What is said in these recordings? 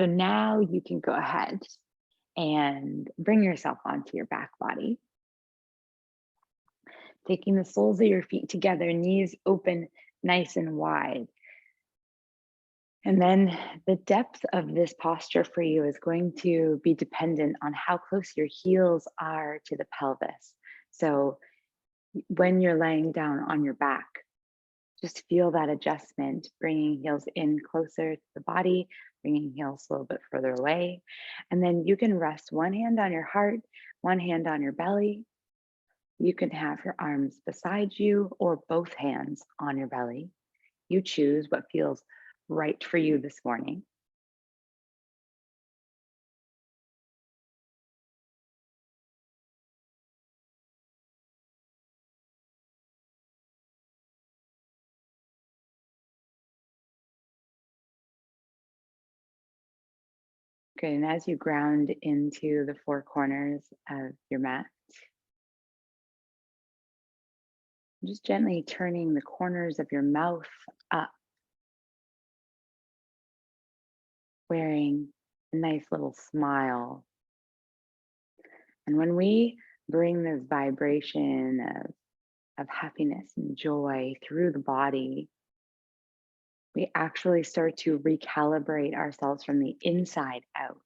So now you can go ahead and bring yourself onto your back body, taking the soles of your feet together, knees open nice and wide. And then the depth of this posture for you is going to be dependent on how close your heels are to the pelvis. So when you're laying down on your back, just feel that adjustment, bringing heels in closer to the body, bringing heels a little bit further away. And then you can rest one hand on your heart, one hand on your belly. You can have your arms beside you or both hands on your belly. You choose what feels right for you this morning. Good. And as you ground into the four corners of your mat, just gently turning the corners of your mouth up, wearing a nice little smile. And when we bring this vibration of happiness and joy through the body, we actually start to recalibrate ourselves from the inside out.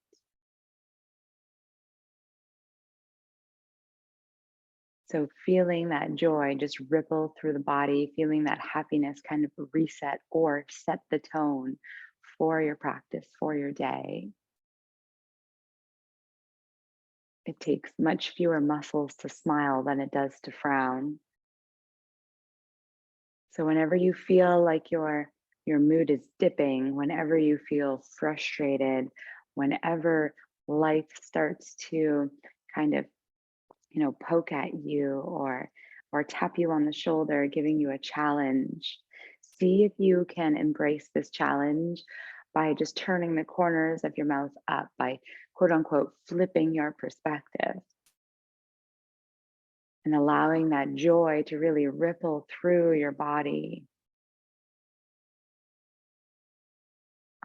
So feeling that joy just ripple through the body, feeling that happiness kind of reset or set the tone for your practice, for your day. It takes much fewer muscles to smile than it does to frown. So whenever you feel like your mood is dipping, whenever you feel frustrated, whenever life starts to kind of, poke at you or tap you on the shoulder, giving you a challenge, see if you can embrace this challenge by just turning the corners of your mouth up, by quote unquote flipping your perspective and allowing that joy to really ripple through your body,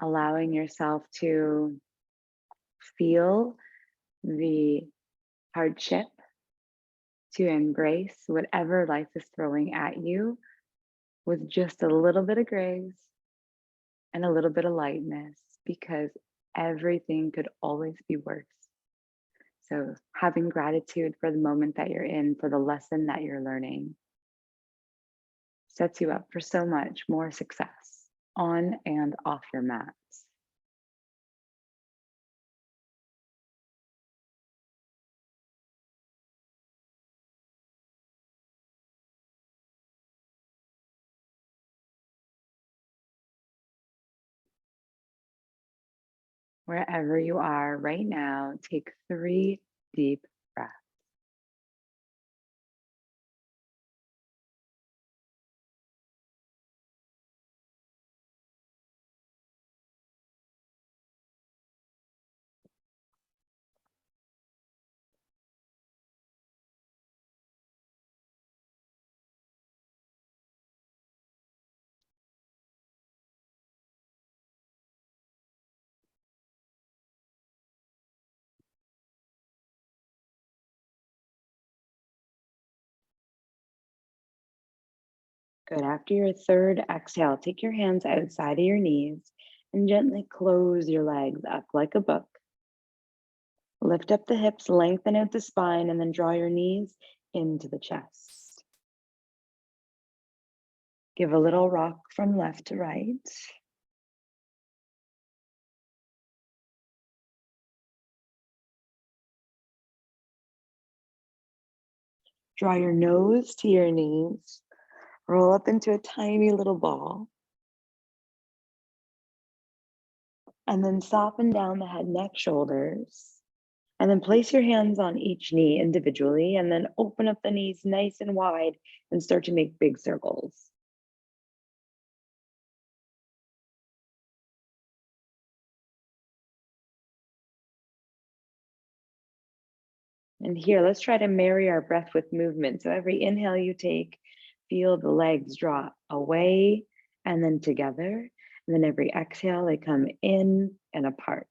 allowing yourself to feel the hardship, to embrace whatever life is throwing at you with just a little bit of grace and a little bit of lightness, because everything could always be worse. So having gratitude for the moment that you're in, for the lesson that you're learning, sets you up for so much more success on and off your mats. Wherever you are right now, take 3 deep breaths. Good. After your third exhale, take your hands outside of your knees and gently close your legs up like a book. Lift up the hips, lengthen out the spine, and then draw your knees into the chest. Give a little rock from left to right. Draw your nose to your knees. Roll up into a tiny little ball. And then soften down the head, neck, shoulders. And then place your hands on each knee individually, and then open up the knees nice and wide and start to make big circles. And here, let's try to marry our breath with movement. So every inhale you take, feel the legs draw away and then together. And then every exhale, they come in and apart.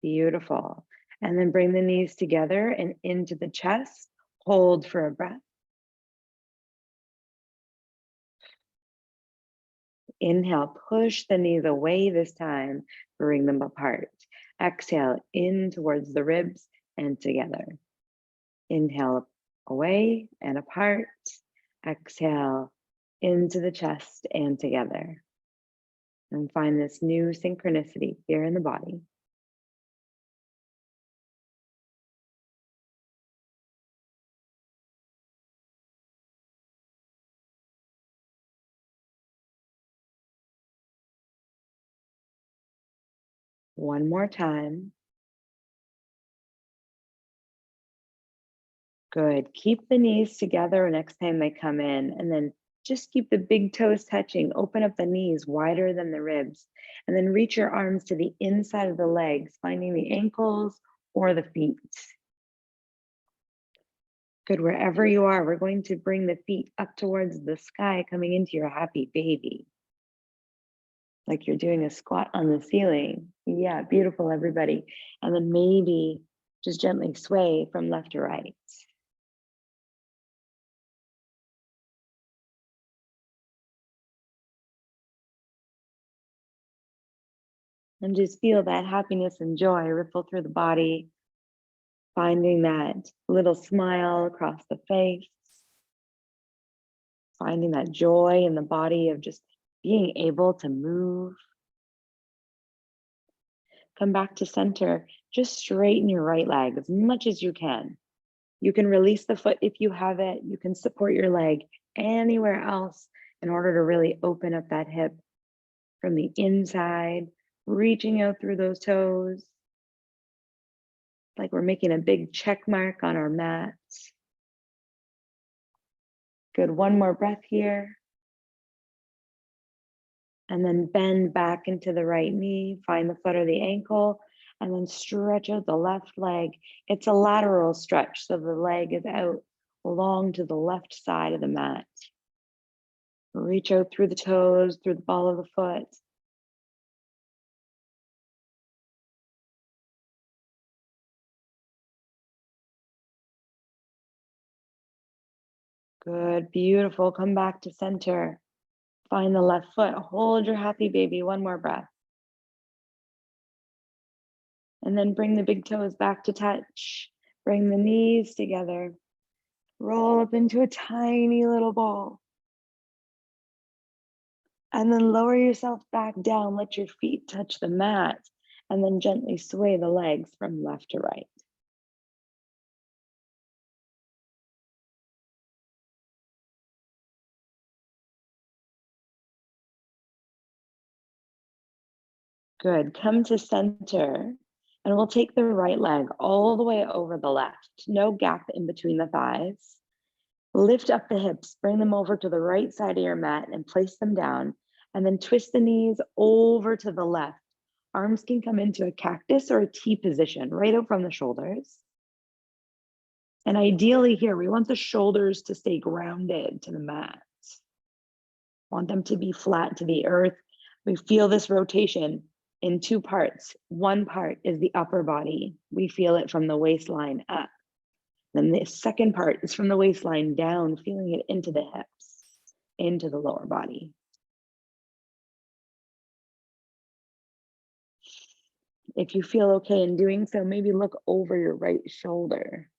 Beautiful. And then bring the knees together and into the chest. Hold for a breath. Inhale, push the knees away this time, bring them apart. Exhale, in towards the ribs and together. Inhale, away and apart. Exhale, into the chest and together. And find this new synchronicity here in the body. One more time. Good. Keep the knees together next time they come in, and then just keep the big toes touching. Open up the knees wider than the ribs, and then reach your arms to the inside of the legs, finding the ankles or the feet. Good. Wherever you are, we're going to bring the feet up towards the sky, coming into your happy baby. Like you're doing a squat on the ceiling. Yeah, beautiful, everybody. And then maybe just gently sway from left to right. And just feel that happiness and joy ripple through the body, finding that little smile across the face, finding that joy in the body of just being able to move. Come back to center. Just straighten your right leg as much as you can. You can release the foot if you have it. You can support your leg anywhere else in order to really open up that hip from the inside, reaching out through those toes. Like we're making a big check mark on our mat. Good, one more breath here. And then bend back into the right knee, find the foot or the ankle, and then stretch out the left leg. It's a lateral stretch, so the leg is out long to the left side of the mat. Reach out through the toes, through the ball of the foot. Good, beautiful. Come back to center. Find the left foot. Hold your happy baby. One more breath. And then bring the big toes back to touch. Bring the knees together. Roll up into a tiny little ball. And then lower yourself back down. Let your feet touch the mat. And then gently sway the legs from left to right. Good. Come to center. And we'll take the right leg all the way over the left. No gap in between the thighs. Lift up the hips, bring them over to the right side of your mat and place them down. And then twist the knees over to the left. Arms can come into a cactus or a T position, right out from the shoulders. And ideally here, we want the shoulders to stay grounded to the mat. Want them to be flat to the earth. We feel this rotation in two parts. One part is the upper body. We feel it from the waistline up. Then the second part is from the waistline down, feeling it into the hips, into the lower body. If you feel okay in doing so, maybe look over your right shoulder.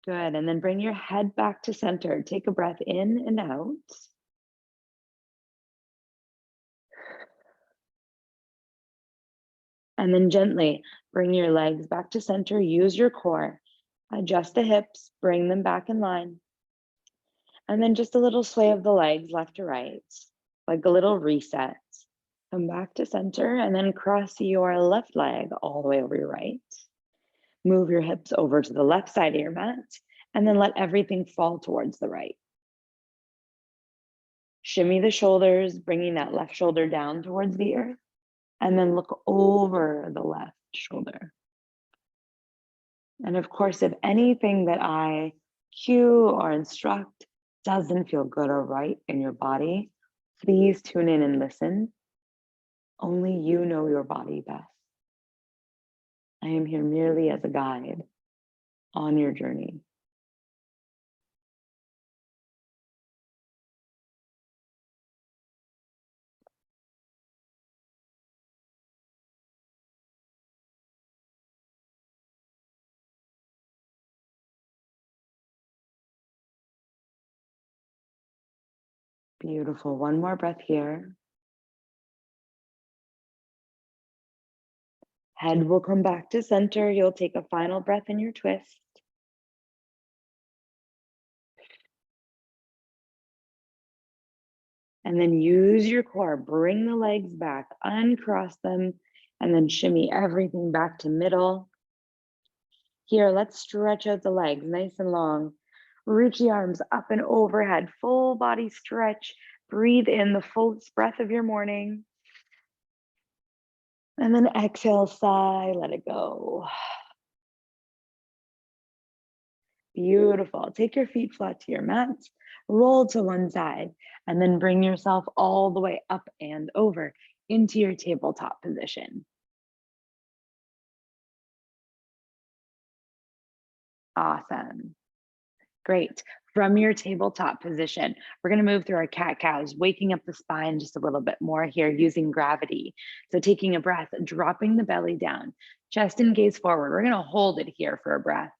Good, and then bring your head back to center. Take a breath in and out. And then gently bring your legs back to center. Use your core. Adjust the hips, bring them back in line. And then just a little sway of the legs left to right, like a little reset. Come back to center and then cross your left leg all the way over your right. Move your hips over to the left side of your mat and then let everything fall towards the right. Shimmy the shoulders, bringing that left shoulder down towards the earth. And then look over the left shoulder. And of course, if anything that I cue or instruct doesn't feel good or right in your body, please tune in and listen. Only you know your body best. I am here merely as a guide on your journey. Beautiful. One more breath here. Head will come back to center. You'll take a final breath in your twist. And then use your core. Bring the legs back, uncross them, and then shimmy everything back to middle. Here, let's stretch out the legs nice and long. Reach the arms up and overhead, full body stretch. Breathe in the fullest breath of your morning. And then exhale, sigh, let it go. Beautiful. Take your feet flat to your mat, roll to one side, and then bring yourself all the way up and over into your tabletop position. Awesome. Great. From your tabletop position, we're going to move through our cat-cows, waking up the spine just a little bit more here using gravity. So taking a breath, dropping the belly down, chest and gaze forward. We're going to hold it here for a breath.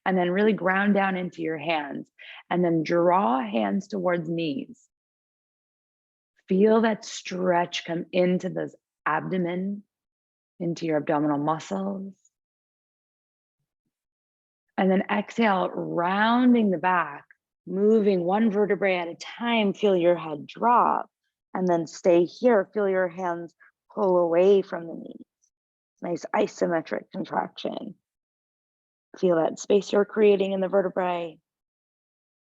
And then really ground down into your hands. And then draw hands towards knees. Feel that stretch come into the abdomen, into your abdominal muscles. And then exhale, rounding the back, moving one vertebrae at a time. Feel your head drop. And then stay here. Feel your hands pull away from the knees. Nice isometric contraction. Feel that space you're creating in the vertebrae.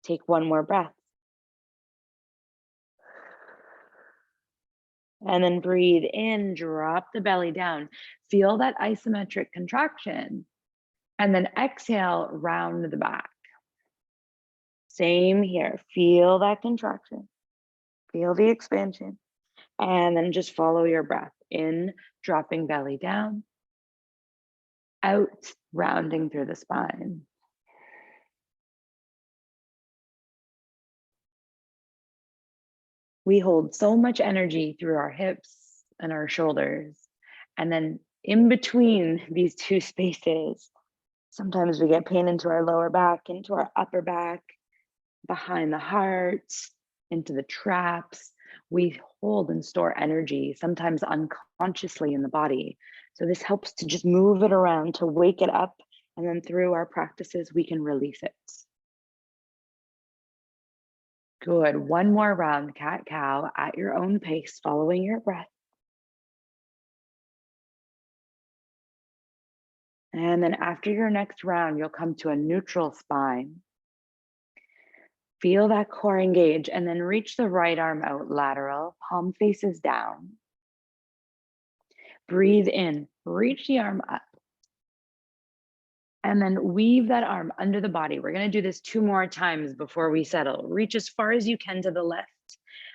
Take one more breath. And then breathe in, drop the belly down. Feel that isometric contraction. And then exhale, round the back. Same here. Feel that contraction. Feel the expansion. And then just follow your breath. In, dropping belly down. Out, rounding through the spine. We hold so much energy through our hips and our shoulders. And then in between these two spaces, sometimes we get pain into our lower back, into our upper back, behind the heart, into the traps. We hold and store energy, sometimes unconsciously in the body. So this helps to just move it around, to wake it up. And then through our practices, we can release it. Good. One more round, cat-cow, at your own pace, following your breath. And then after your next round, you'll come to a neutral spine. Feel that core engage and then reach the right arm out lateral, palm faces down. Breathe in, reach the arm up. And then weave that arm under the body. We're going to do this 2 more times before we settle. Reach as far as you can to the left.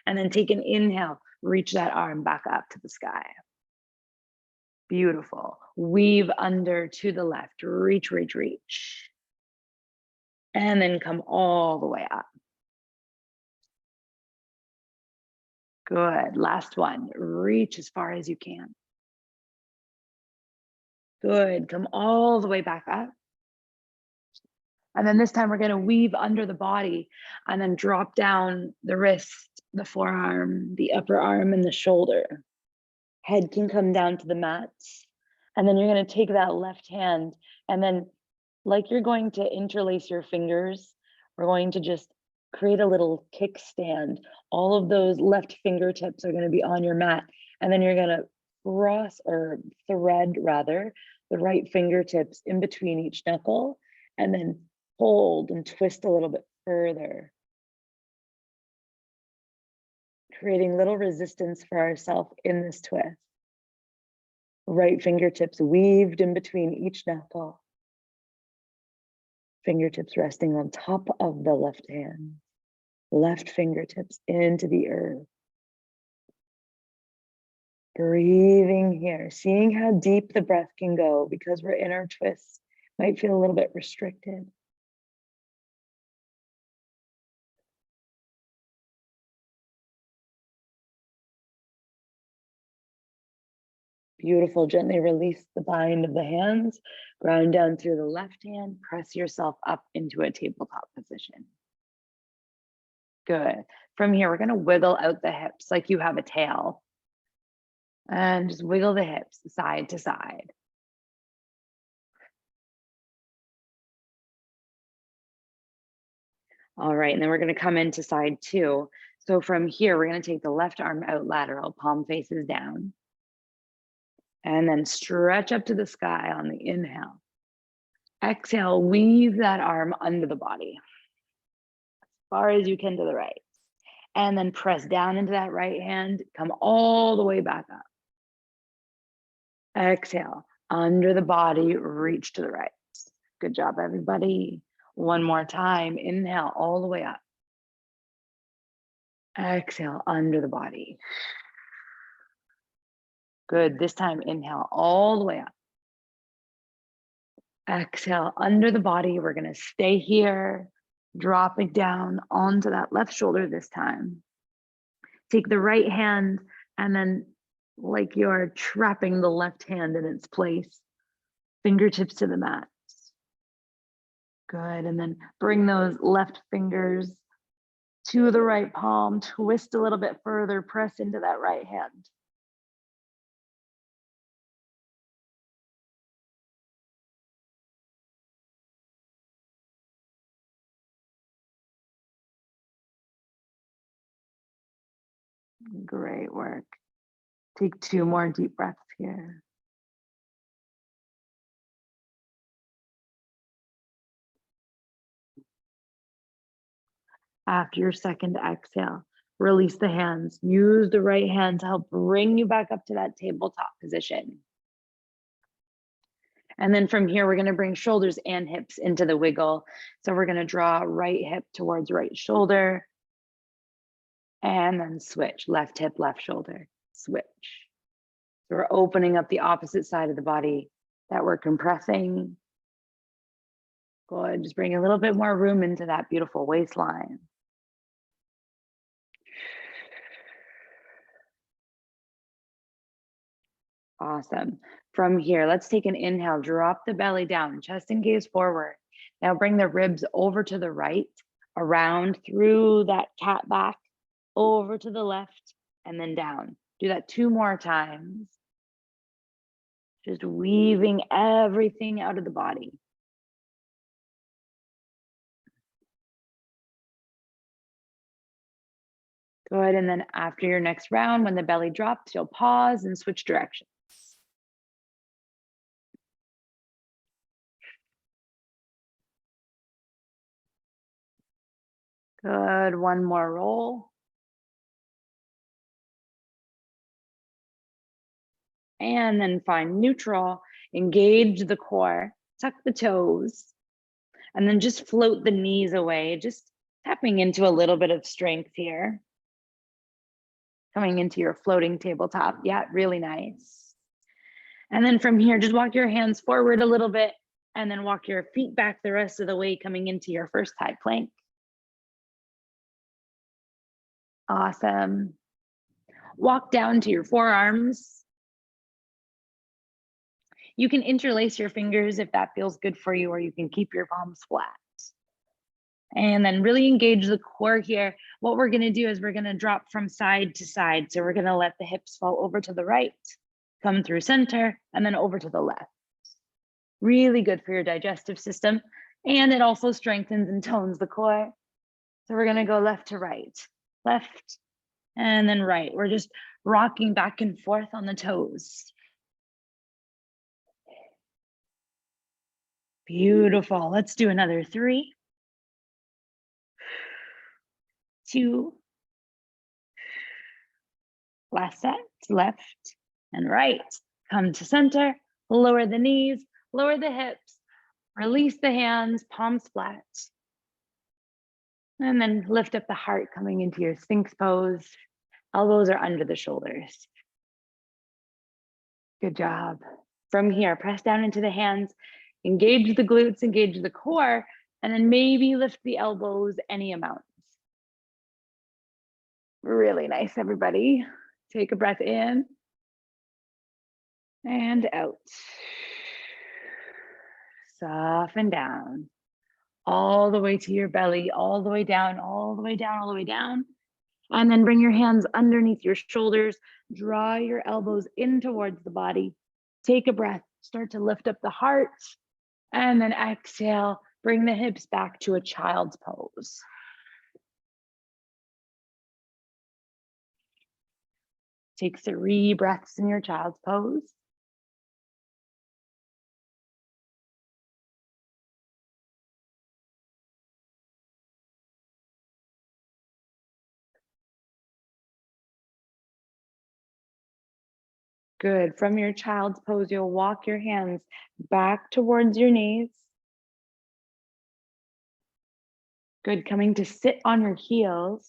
And then take an inhale, reach that arm back up to the sky. Beautiful. Weave under to the left, reach, reach, reach. And then come all the way up. Good. Last one. Reach as far as you can. Good. Come all the way back up. And then this time we're going to weave under the body and then drop down the wrist, the forearm, the upper arm, and the shoulder. Head can come down to the mat. And then you're going to take that left hand and then, like you're going to interlace your fingers, we're going to just create a little kickstand. All of those left fingertips are going to be on your mat. And then you're going to cross or thread rather the right fingertips in between each knuckle and then hold and twist a little bit further. Creating little resistance for ourselves in this twist. Right fingertips weaved in between each knuckle. Fingertips resting on top of the left hand. Left fingertips into the earth. Breathing here, seeing how deep the breath can go because we're in our twists. Might feel a little bit restricted. Beautiful. Gently release the bind of the hands. Ground down through the left hand. Press yourself up into a tabletop position. Good. From here, we're going to wiggle out the hips like you have a tail. And just wiggle the hips side to side. All right, and then we're going to come into side two. So from here, we're going to take the left arm out lateral, palm faces down. And then stretch up to the sky on the inhale. Exhale, weave that arm under the body. As far as you can to the right. And then press down into that right hand, come all the way back up. Exhale, under the body, reach to the right. Good job, everybody. One more time, inhale all the way up. Exhale, under the body. Good, this time inhale all the way up. Exhale, under the body, we're gonna stay here, dropping down onto that left shoulder this time. Take the right hand and then like you're trapping the left hand in its place, fingertips to the mat. Good, and then bring those left fingers to the right palm, twist a little bit further, press into that right hand. Great work. Take 2 more deep breaths here. After your second exhale, release the hands. Use the right hand to help bring you back up to that tabletop position. And then from here, we're going to bring shoulders and hips into the wiggle. So we're going to draw right hip towards right shoulder. And then switch, left hip, left shoulder, switch. So we're opening up the opposite side of the body that we're compressing. Good, just bring a little bit more room into that beautiful waistline. Awesome. From here, let's take an inhale, drop the belly down, chest and gaze forward. Now bring the ribs over to the right, around through that cat back, over to the left, and then down. Do that 2 more times. Just weaving everything out of the body. Good, and then after your next round, when the belly drops, you'll pause and switch directions. Good, one more roll. And then find neutral, engage the core, tuck the toes, and then just float the knees away, just tapping into a little bit of strength here. Coming into your floating tabletop. Yeah, really nice. And then from here, just walk your hands forward a little bit and then walk your feet back the rest of the way, coming into your first high plank. Awesome. Walk down to your forearms. You can interlace your fingers if that feels good for you, or you can keep your palms flat. And then really engage the core here. What we're gonna do is we're gonna drop from side to side. So we're gonna let the hips fall over to the right, come through center, and then over to the left. Really good for your digestive system. And it also strengthens and tones the core. So we're gonna go left to right, left, and then right. We're just rocking back and forth on the toes. Beautiful. Let's do another 3, 2, last set, left and right. Come to center, lower the knees, lower the hips, release the hands, palms flat. And then lift up the heart, coming into your Sphinx pose. Elbows are under the shoulders. Good job. From here, press down into the hands, engage the glutes, engage the core, and then maybe lift the elbows any amount. Really nice, everybody. Take a breath in and out. Soften down all the way to your belly, all the way down, all the way down, all the way down. And then bring your hands underneath your shoulders. Draw your elbows in towards the body. Take a breath. Start to lift up the heart. And then exhale. Bring the hips back to a child's pose. Take 3 breaths in your child's pose. Good. From your child's pose, you'll walk your hands back towards your knees. Good. Coming to sit on your heels.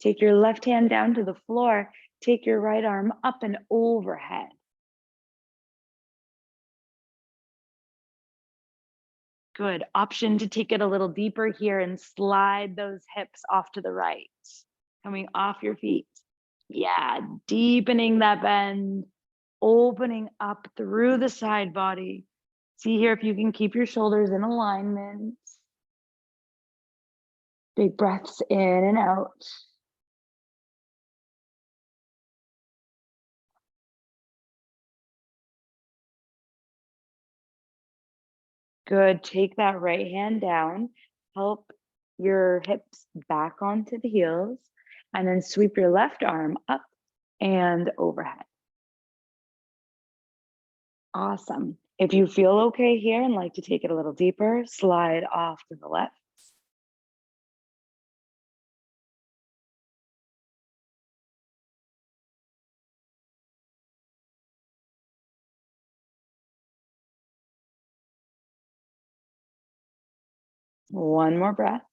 Take your left hand down to the floor. Take your right arm up and overhead. Good. Option to take it a little deeper here and slide those hips off to the right. Coming off your feet. Yeah, deepening that bend, opening up through the side body. See here if you can keep your shoulders in alignment. Big breaths in and out. Good. Take that right hand down. Help your hips back onto the heels. And then sweep your left arm up and overhead. Awesome. If you feel okay here and like to take it a little deeper, slide off to the left. One more breath.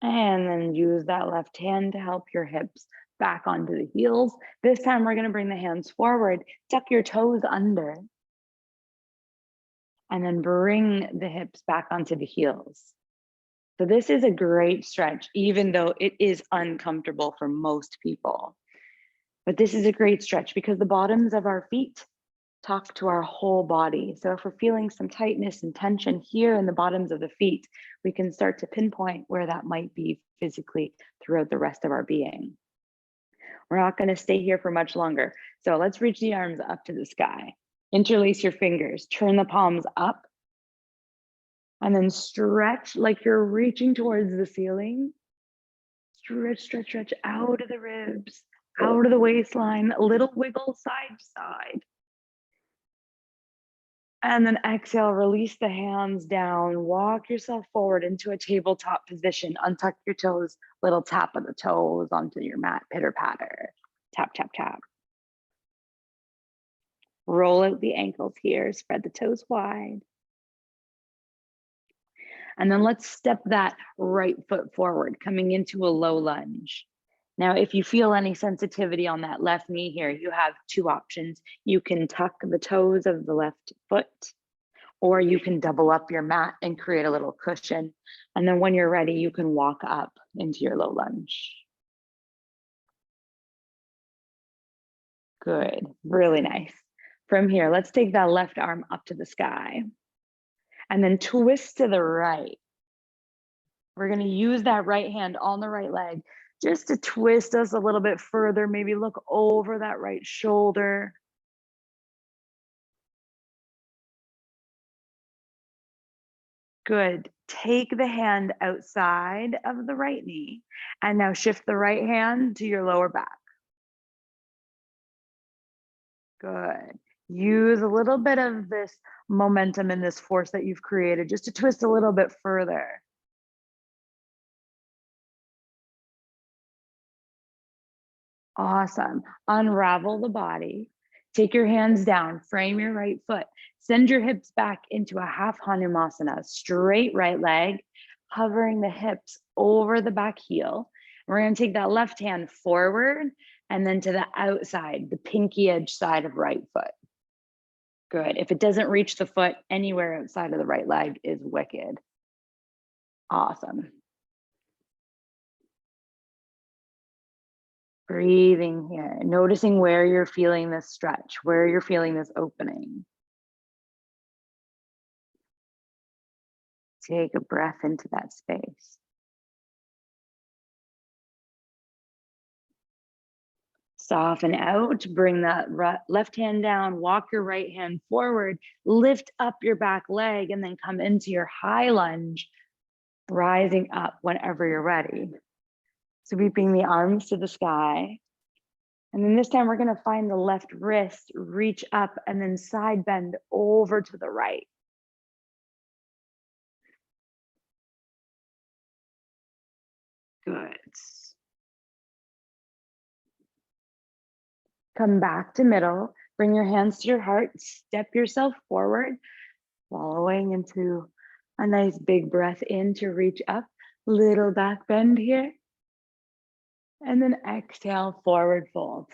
And then use that left hand to help your hips back onto the heels. This time we're going to bring the hands forward, tuck your toes under, and then bring the hips back onto the heels. So this is a great stretch, even though it is uncomfortable for most people. But this is a great stretch because the bottoms of our feet talk to our whole body. So if we're feeling some tightness and tension here in the bottoms of the feet, we can start to pinpoint where that might be physically throughout the rest of our being. We're not going to stay here for much longer. So let's reach the arms up to the sky. Interlace your fingers, turn the palms up, and then stretch like you're reaching towards the ceiling. Stretch, stretch, stretch out of the ribs, out of the waistline, a little wiggle side to side. And then exhale, release the hands down, walk yourself forward into a tabletop position, untuck your toes, little tap of the toes onto your mat, pitter patter, tap, tap, tap. Roll out the ankles here, spread the toes wide. And then let's step that right foot forward, coming into a low lunge. Now, if you feel any sensitivity on that left knee here, you have 2 options. You can tuck the toes of the left foot, or you can double up your mat and create a little cushion. And then when you're ready, you can walk up into your low lunge. Good, really nice. From here, let's take that left arm up to the sky and then twist to the right. We're gonna use that right hand on the right leg just to twist us a little bit further, maybe look over that right shoulder. Good. Take the hand outside of the right knee and now shift the right hand to your lower back. Good. Use a little bit of this momentum and this force that you've created just to twist a little bit further. Awesome. Unravel the body. Take your hands down, frame your right foot. Send your hips back into a half Hanumasana, straight right leg, hovering the hips over the back heel. We're going to take that left hand forward and then to the outside, the pinky edge side of right foot. Good. If it doesn't reach the foot, anywhere outside of the right leg is wicked. Awesome. Breathing here, noticing where you're feeling this stretch, where you're feeling this opening. Take a breath into that space. Soften out, bring that left hand down, walk your right hand forward, lift up your back leg, and then come into your high lunge, rising up whenever you're ready. Sweeping the arms to the sky. And then this time we're going to find the left wrist, reach up, and then side bend over to the right. Good. Come back to middle, bring your hands to your heart, step yourself forward, following into a nice big breath in to reach up, little back bend here. And then exhale, forward fold.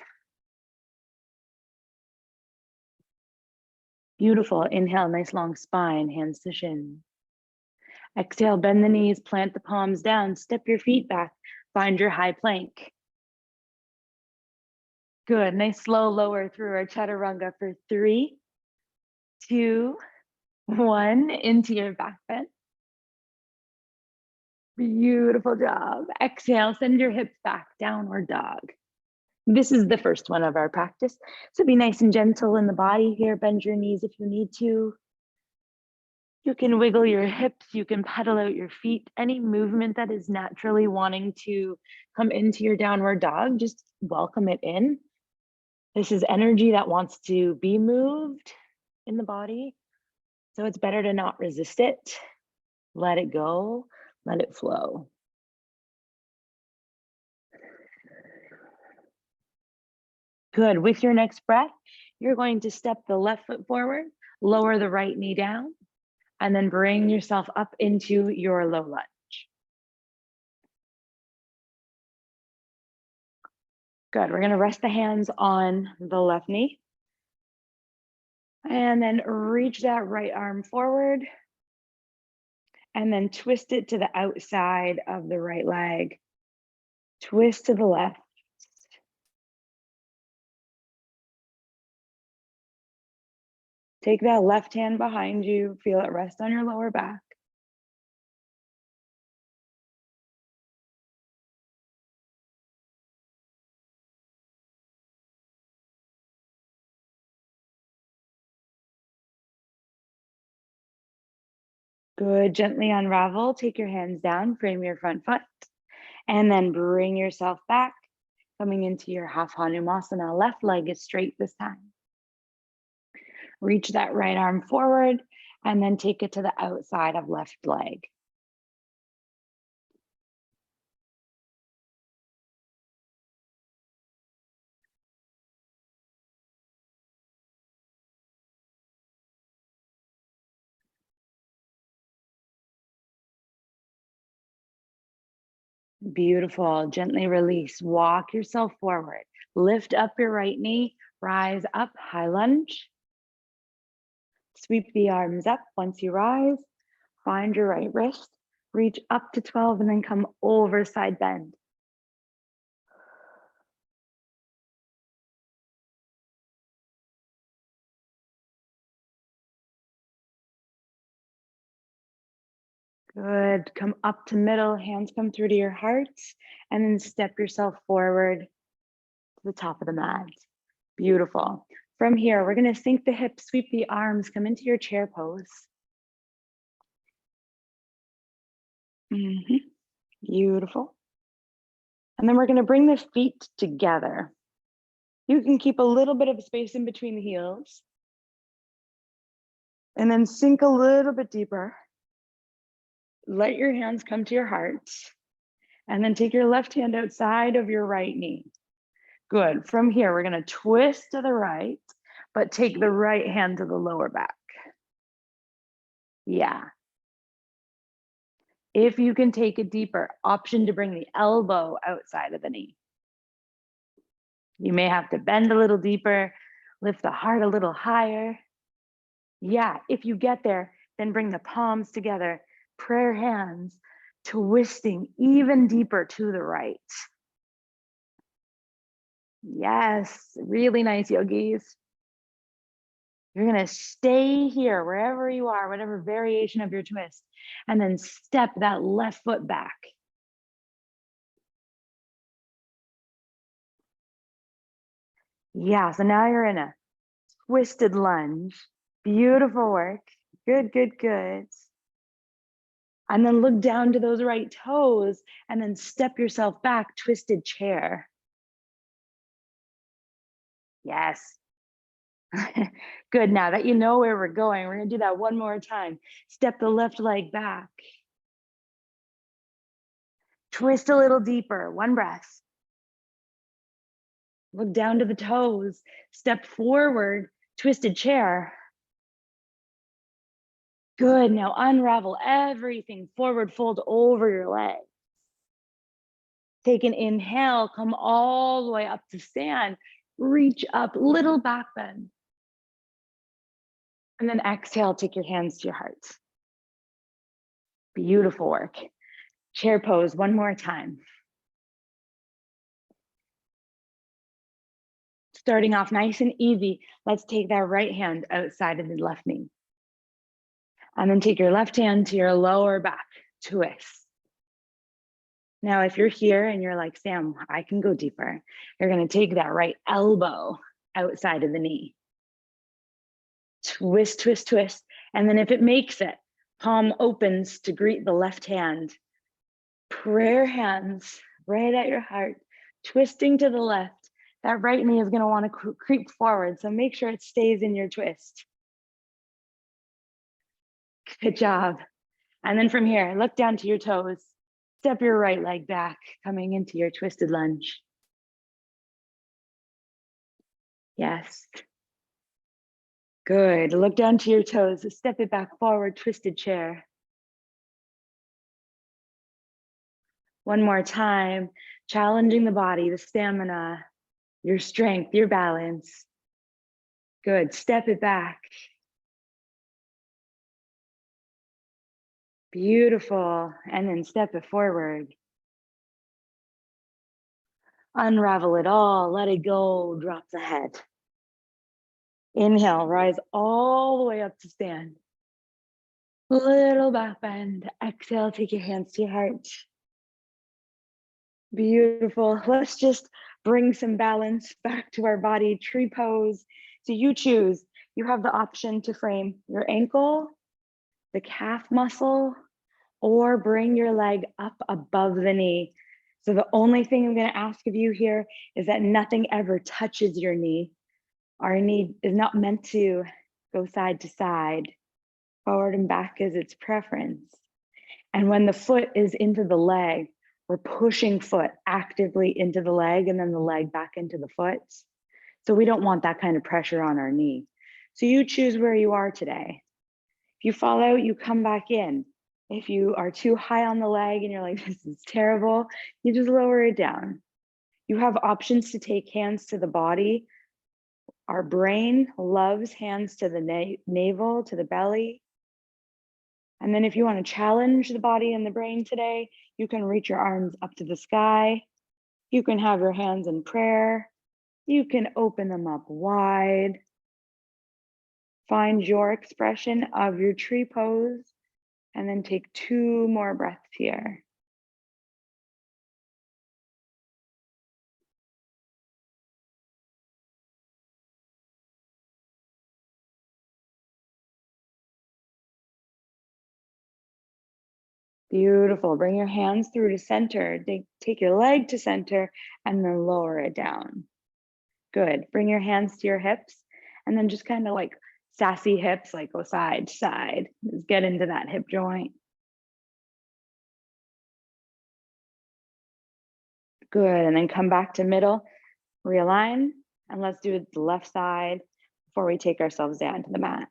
Beautiful. Inhale, nice long spine, hands to shin. Exhale, bend the knees, plant the palms down, step your feet back, find your high plank. Good. Nice slow lower through our chaturanga for 3, 2, 1. Into your back bend. Beautiful job. Exhale, send your hips back, downward dog. This is the first one of our practice. So be nice and gentle in the body here. Bend your knees if you need to. You can wiggle your hips. You can pedal out your feet. Any movement that is naturally wanting to come into your downward dog, just welcome it in. This is energy that wants to be moved in the body. So it's better to not resist it. Let it go. Let it flow. Good. With your next breath, you're going to step the left foot forward, lower the right knee down, and then bring yourself up into your low lunge. Good. We're going to rest the hands on the left knee. And then reach that right arm forward. And then twist it to the outside of the right leg. Twist to the left. Take that left hand behind you. Feel it rest on your lower back. Good. Gently unravel. Take your hands down. Frame your front foot. And then bring yourself back. Coming into your half Hanumasana. Left leg is straight this time. Reach that right arm forward. And then take it to the outside of left leg. Beautiful. Gently release. Walk yourself forward. Lift up your right knee. Rise up. High lunge. Sweep the arms up. Once you rise, find your right wrist. Reach up to 12 and then come over side bend. Good. Come up to middle. Hands come through to your heart. And then step yourself forward to the top of the mat. Beautiful. From here, we're going to sink the hips, sweep the arms, come into your chair pose. Beautiful. And then we're going to bring the feet together. You can keep a little bit of space in between the heels. And then sink a little bit deeper. Let your hands come to your heart. And then take your left hand outside of your right knee. Good. From here, we're going to twist to the right, but take the right hand to the lower back. Yeah. If you can take it deeper, option to bring the elbow outside of the knee. You may have to bend a little deeper, lift the heart a little higher. Yeah, if you get there, then bring the palms together, prayer hands, twisting even deeper to the right. Yes, really nice, yogis. You're gonna stay here, wherever you are, whatever variation of your twist, and then step that left foot back. Yeah, so now you're in a twisted lunge. Beautiful work. Good, good, good. And then look down to those right toes and then step yourself back, twisted chair. Yes. Good. Now that you know where we're going, we're going to do that one more time. Step the left leg back. Twist a little deeper. One breath. Look down to the toes. Step forward. Twisted chair. Good. Now unravel everything. Forward fold over your leg. Take an inhale. Come all the way up to stand. Reach up. Little back bend. And then exhale, take your hands to your heart. Beautiful work. Chair pose one more time. Starting off nice and easy, let's take that right hand outside of the left knee. And then take your left hand to your lower back, twist. Now, if you're here and you're like, Sam, I can go deeper, you're gonna take that right elbow outside of the knee. Twist, twist, twist. And then if it makes it, palm opens to greet the left hand. Prayer hands right at your heart, twisting to the left. That right knee is going to want to creep forward. So make sure it stays in your twist. Good job. And then from here, look down to your toes. Step your right leg back, coming into your twisted lunge. Yes. Good. Look down to your toes. Step it back forward, twisted chair. One more time, challenging the body, the stamina, your strength, your balance. Good. Step it back. Beautiful. And then step it forward. Unravel it all. Let it go. Drop the head. Inhale. Rise all the way up to stand. Little back bend. Exhale. Take your hands to your heart. Beautiful. Let's just bring some balance back to our body. Tree pose. So you choose. You have the option to frame your ankle, the calf muscle, or bring your leg up above the knee. So the only thing I'm going to ask of you here is that nothing ever touches your knee. Our knee is not meant to go side to side. Forward and back is its preference. And when the foot is into the leg, we're pushing foot actively into the leg and then the leg back into the foot. So we don't want that kind of pressure on our knee. So you choose where you are today. If you fall out, you come back in. If you are too high on the leg and you're like, this is terrible, you just lower it down. You have options to take hands to the body. Our brain loves hands to the navel, to the belly. And then if you want to challenge the body and the brain today, you can reach your arms up to the sky. You can have your hands in prayer. You can open them up wide. Find your expression of your tree pose. And then take 2 more breaths here. Beautiful. Bring your hands through to center. Take your leg to center and then lower it down. Good. Bring your hands to your hips and then just kind of like sassy hips, like go side to side. Just get into that hip joint. Good. And then come back to middle. Realign, and let's do the left side before we take ourselves down to the mat.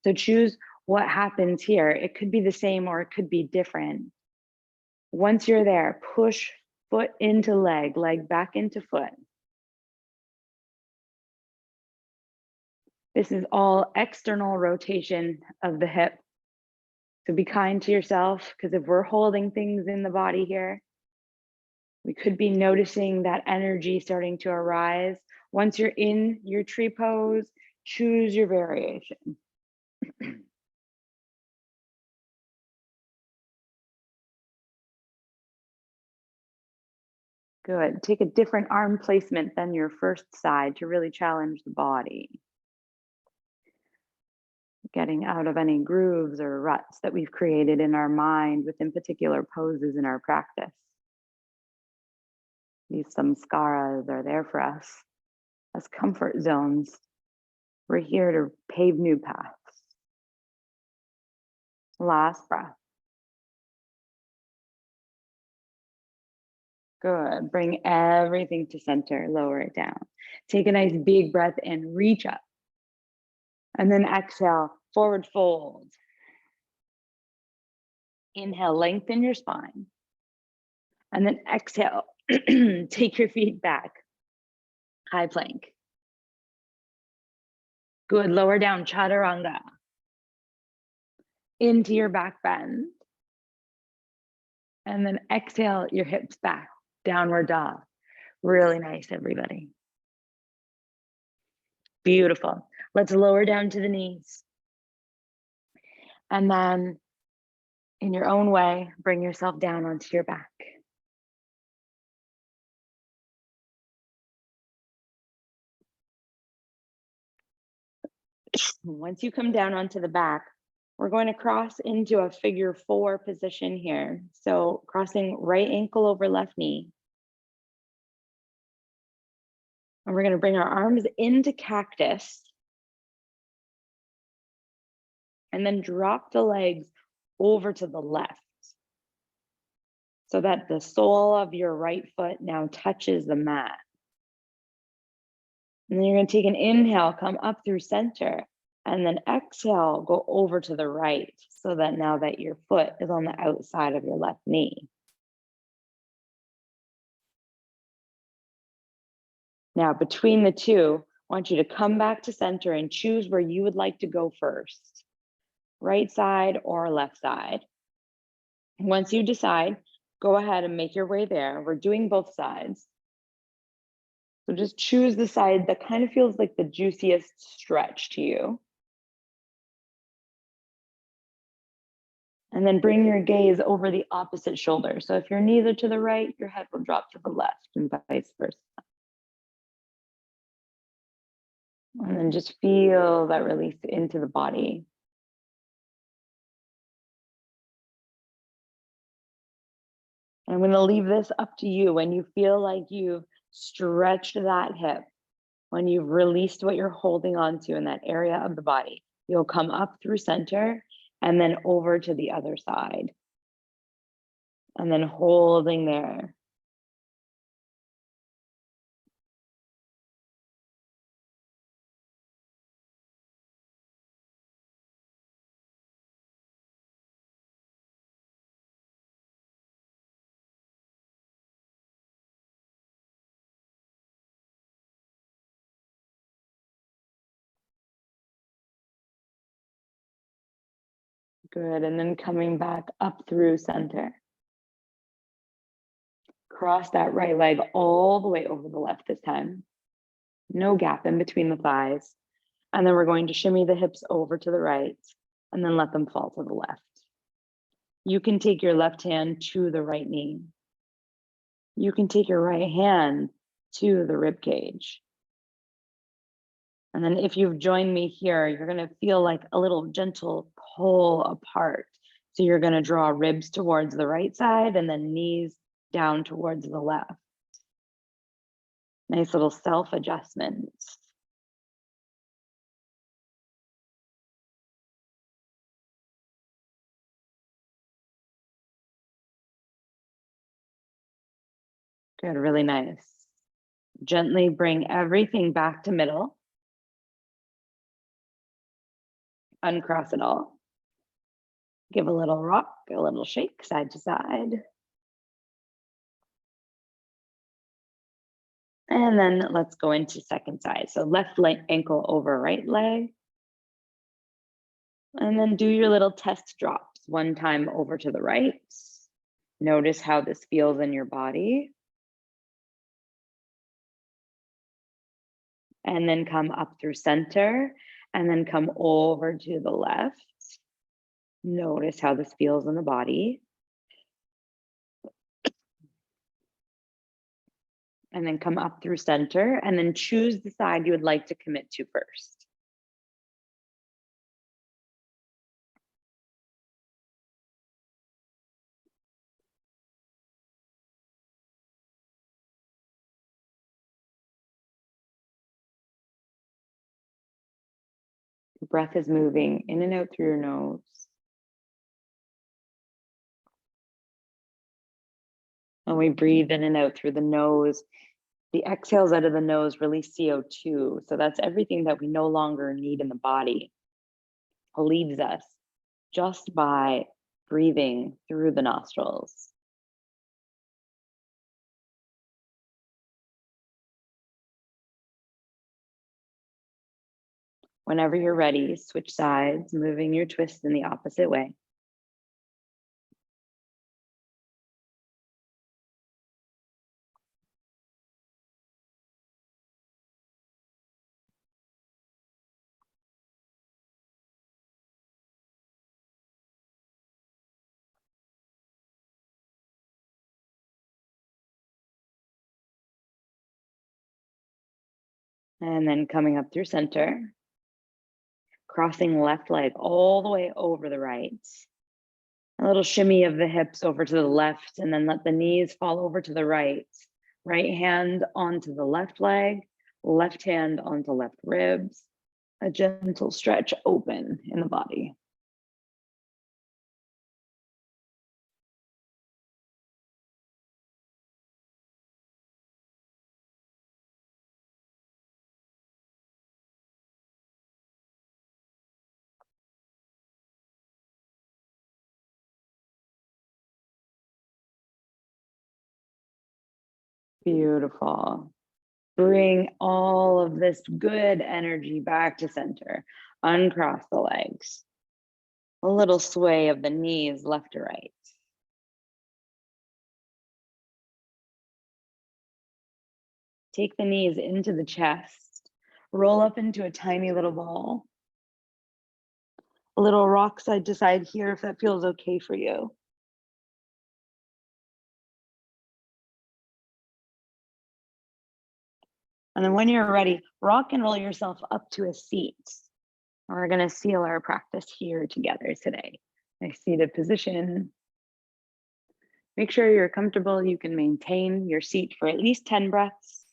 So choose what happens here. It could be the same or it could be different. Once you're there, push foot into leg, leg back into foot. This is all external rotation of the hip. So be kind to yourself, because if we're holding things in the body here, we could be noticing that energy starting to arise. Once you're in your tree pose, choose your variation. Good. Take a different arm placement than your first side to really challenge the body. Getting out of any grooves or ruts that we've created in our mind within particular poses in our practice. These samskaras are there for us as comfort zones. We're here to pave new paths. Last breath. Good. Bring everything to center, lower it down. Take a nice big breath in, reach up. And then exhale, forward fold. Inhale, lengthen your spine. And then exhale, take your feet back. High plank. Good. Lower down, chaturanga. Into your back bend. And then exhale your hips back, downward dog. Really nice, everybody. Beautiful. Let's lower down to the knees. And then in your own way, bring yourself down onto your back. Once you come down onto the back, we're going to cross into a figure 4 position here. So crossing right ankle over left knee. And we're going to bring our arms into cactus. And then drop the legs over to the left, so that the sole of your right foot now touches the mat. And then you're going to take an inhale, come up through center, and then exhale, go over to the right, so that now that your foot is on the outside of your left knee. Now, between the two, I want you to come back to center and choose where you would like to go first, right side or left side. Once you decide, go ahead and make your way there. We're doing both sides. So just choose the side that kind of feels like the juiciest stretch to you. And then bring your gaze over the opposite shoulder. So if you're neither to the right, your head will drop to the left and vice versa. And then just feel that release into the body. I'm going to leave this up to you. When you feel like you've stretched that hip, when you've released what you're holding on to in that area of the body, you'll come up through center and then over to the other side. And then holding there. Good. And then coming back up through center. Cross that right leg all the way over the left this time. No gap in between the thighs. And then we're going to shimmy the hips over to the right and then let them fall to the left. You can take your left hand to the right knee. You can take your right hand to the rib cage. And then if you've joined me here, you're going to feel like a little gentle pull apart. So you're going to draw ribs towards the right side and then knees down towards the left. Nice little self-adjustment. Good, really nice. Gently bring everything back to middle. Uncross it all. Give a little rock, a little shake side to side. And then let's go into second side. So left leg ankle over right leg. And then do your little test drops. One time over to the right. Notice how this feels in your body. And then come up through center and then come over to the left. Notice how this feels in the body. And then come up through center and then choose the side you would like to commit to first. The breath is moving in and out through your nose. And we breathe in and out through the nose. The exhales out of the nose release CO2. So that's everything that we no longer need in the body. Leaves us just by breathing through the nostrils. Whenever you're ready, switch sides, moving your twist in the opposite way. And then coming up through center, crossing left leg all the way over the right. A little shimmy of the hips over to the left, and then let the knees fall over to the right. Right hand onto the left leg, left hand onto left ribs. A gentle stretch open in the body. Beautiful. Bring all of this good energy back to center. Uncross the legs. A little sway of the knees left to right. Take the knees into the chest. Roll up into a tiny little ball. A little rock side to side here if that feels okay for you. And then when you're ready, rock and roll yourself up to a seat. We're going to seal our practice here together today. Nice seated position. Make sure you're comfortable. You can maintain your seat for at least 10 breaths.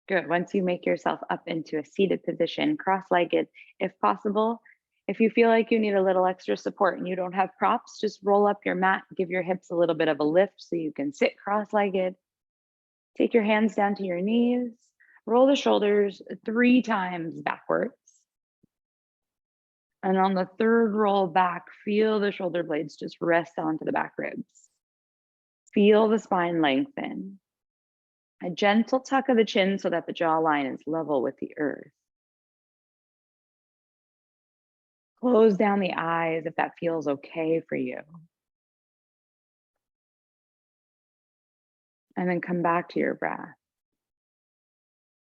Good. Once you make yourself up into a seated position, cross-legged if possible. If you feel like you need a little extra support and you don't have props, just roll up your mat, give your hips a little bit of a lift so you can sit cross-legged. Take your hands down to your knees, roll the shoulders 3 times backwards. And on the third roll back, feel the shoulder blades just rest onto the back ribs. Feel the spine lengthen. A gentle tuck of the chin so that the jawline is level with the earth. Close down the eyes if that feels okay for you. And then come back to your breath.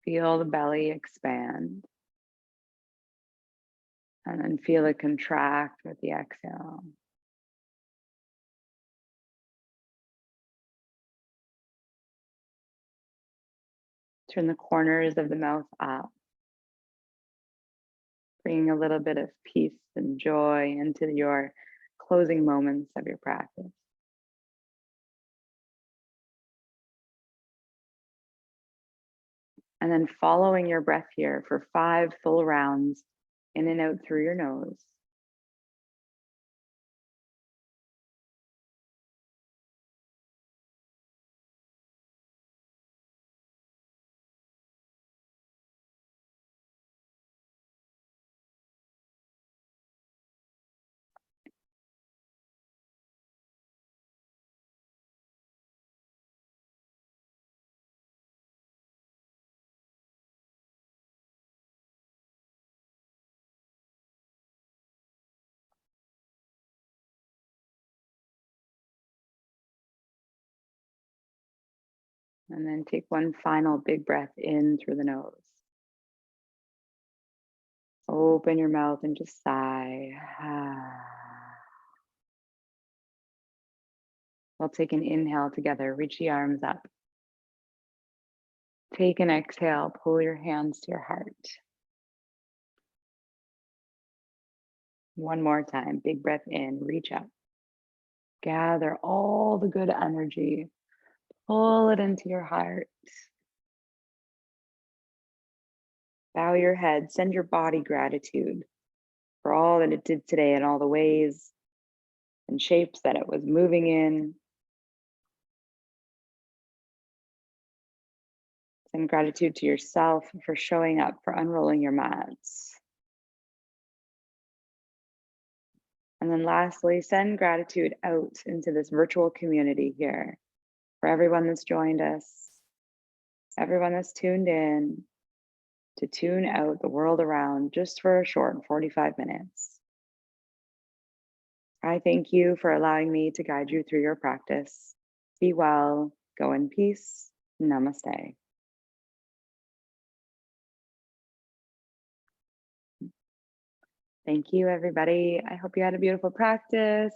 Feel the belly expand. And then feel it contract with the exhale. Turn the corners of the mouth up. Bringing a little bit of peace and joy into your closing moments of your practice. And then following your breath here for 5 full rounds in and out through your nose. And then take one final big breath in through the nose. Open your mouth and just sigh. We'll take an inhale together. Reach the arms up. Take an exhale. Pull your hands to your heart. One more time. Big breath in. Reach up. Gather all the good energy. Pull it into your heart. Bow your head. Send your body gratitude for all that it did today and all the ways and shapes that it was moving in. Send gratitude to yourself for showing up, for unrolling your mats. And then lastly, send gratitude out into this virtual community here for everyone that's joined us, everyone that's tuned in to tune out the world around just for a short 45 minutes. I thank you for allowing me to guide you through your practice. Be well, go in peace. Namaste. Thank you, everybody. I hope you had a beautiful practice.